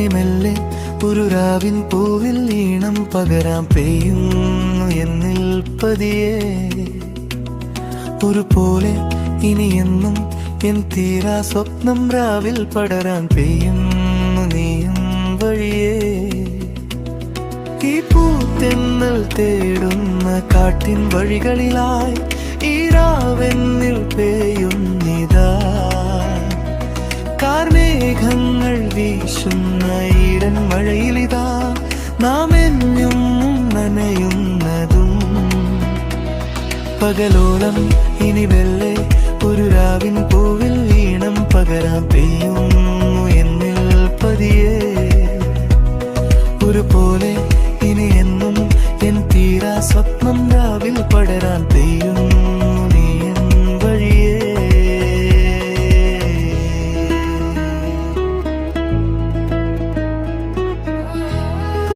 ഇനി മെല്ലെ ഒരു രാവിൻ പൂവിൽ ഈണം പകരാൻ പെയ്യുന്നു എന്നിൽ പതിയെ. ഒരു പോലെ ഇനി എന്നും എൻ തീരാ സ്വപ്നം രാവിൽ പടരാൻ പെയ്യുന്നു നീയും വഴിയേ. ഈ പൂത്തെന്നൽ തേടുന്ന കാട്ടിൻ വഴികളിലായി ഈ രാവെന്നിൽ പെയ്യുന്നിതാ. കാർമേഘങ്ങൾ വീശുന്ന ഈടൻ മഴയിലിതാ നാം എന്നും നനയുന്നതും. പകലോളം ഇനി വെള്ളെ ഒരു രാവിൻ പൂവിൽ ഈണം പകരാൻ പെയ്യുന്നു എന്നിൽ പതിയെ.